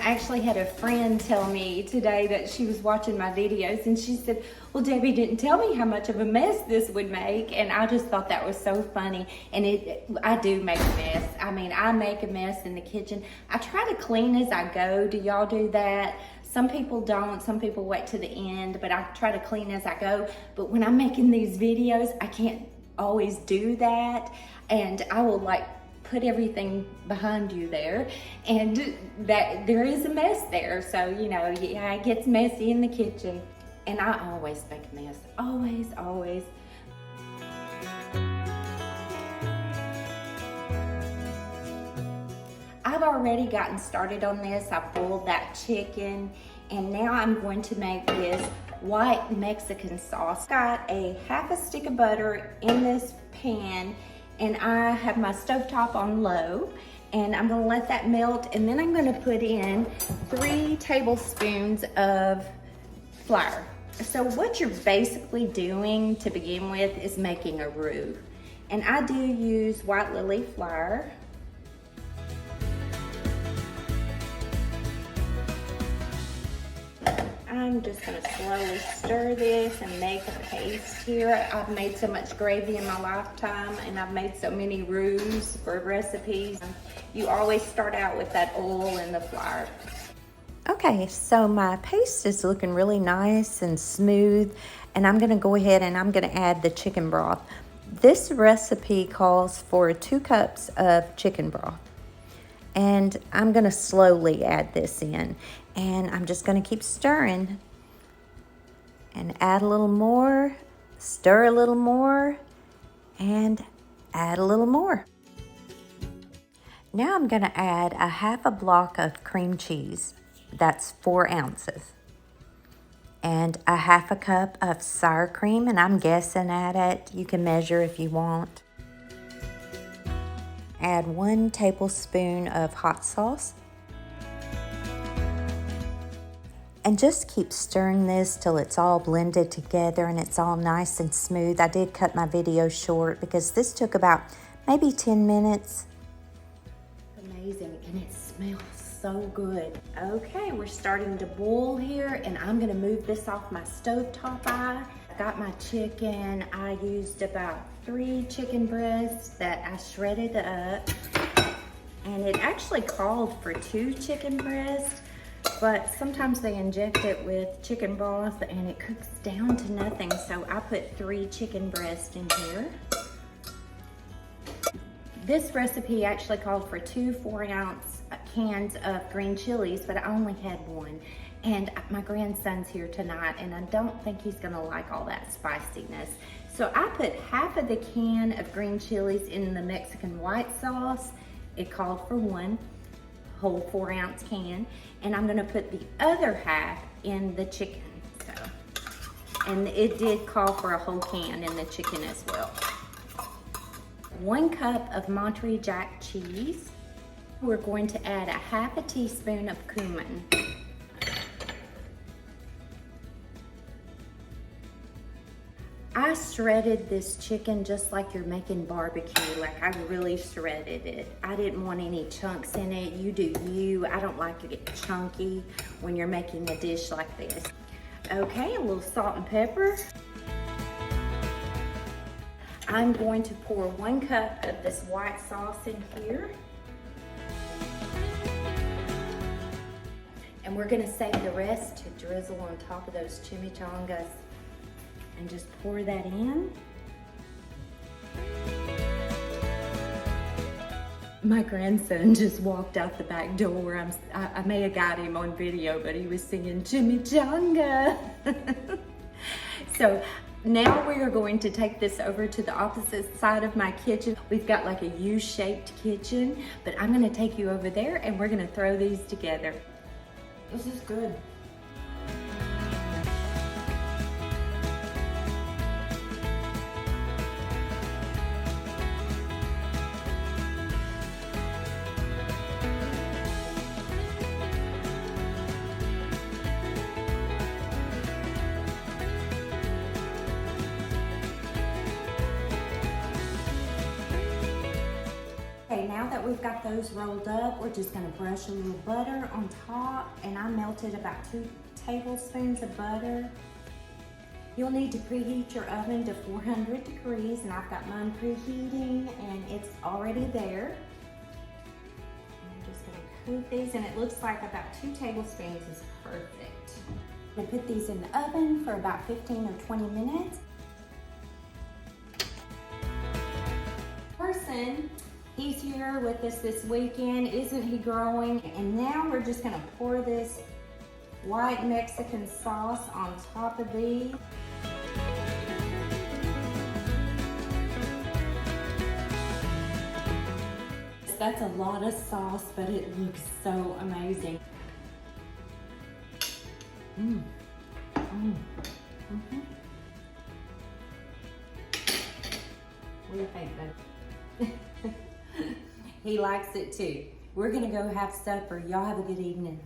actually had a friend tell me today that she was watching my videos and she said, well, Debbie didn't tell me how much of a mess this would make. And I just thought that was so funny. And I do make a mess. I mean, I make a mess in the kitchen. I try to clean as I go. Do y'all do that? Some people don't. Some people wait to the end, but I try to clean as I go. But when I'm making these videos, I can't always do that. And I will like put everything behind you there, and that there is a mess there. So, you know, yeah, it gets messy in the kitchen. And I always make a mess. Always, always. I've already gotten started on this. I boiled that chicken, and now I'm going to make this white Mexican sauce. Got a half a stick of butter in this pan, and I have my stovetop on low, and I'm gonna let that melt, and then I'm gonna put in 3 tablespoons of flour. So what you're basically doing to begin with is making a roux. And I do use white lily flour. I'm just gonna slowly stir this and make a paste here. I've made so much gravy in my lifetime, and I've made so many roux for recipes. You always start out with that oil and the flour. Okay, so my paste is looking really nice and smooth, and I'm gonna go ahead and I'm gonna add the chicken broth. This recipe calls for 2 cups of chicken broth, and I'm gonna slowly add this in, and I'm just gonna keep stirring and add a little more, stir a little more, and add a little more. Now I'm gonna add a half a block of cream cheese. That's 4 ounces. And a half a cup of sour cream, and I'm guessing at it. You can measure if you want. Add 1 tablespoon of hot sauce. And just keep stirring this till it's all blended together and it's all nice and smooth. I did cut my video short because this took about maybe 10 minutes. Amazing, and it smells so good. Okay, we're starting to boil here, and I'm gonna move this off my stovetop eye. I got my chicken. I used about 3 chicken breasts that I shredded up, and it actually called for 2 chicken breasts, but sometimes they inject it with chicken broth and it cooks down to nothing, so I put 3 chicken breasts in here. This recipe actually called for 2 4-ounce cans of green chilies, but I only had 1. And my grandson's here tonight, and I don't think he's gonna like all that spiciness. So I put half of the can of green chilies in the Mexican white sauce. It called for 1 whole 4-ounce can, and I'm gonna put the other half in the chicken. And it did call for a whole can in the chicken as well. 1 cup of Monterey Jack cheese. We're going to add a half a teaspoon of cumin. I shredded this chicken just like you're making barbecue. Like, I really shredded it. I didn't want any chunks in it. You do you. I don't like it chunky when you're making a dish like this. Okay, a little salt and pepper. I'm going to pour 1 cup of this white sauce in here. And we're gonna save the rest to drizzle on top of those chimichangas, and just pour that in. My grandson just walked out the back door. I may have got him on video, but he was singing Chimichanga. So now we are going to take this over to the opposite side of my kitchen. We've got like a U-shaped kitchen, but I'm gonna take you over there and we're gonna throw these together. This is good. Okay, now that we've got those rolled up, we're just gonna brush a little butter on top. top, and I melted about 2 tablespoons of butter. You'll need to preheat your oven to 400 degrees, and I've got mine preheating and it's already there. I'm just gonna cook these, and it looks like about 2 tablespoons is perfect. I'm gonna put these in the oven for about 15 or 20 minutes. Person, he's here with us this weekend. Isn't he growing? And now we're just gonna pour this white Mexican sauce on top of these. That's a lot of sauce, but it looks so amazing. What do you think, babe? He likes it too. We're gonna go have supper. Y'all have a good evening.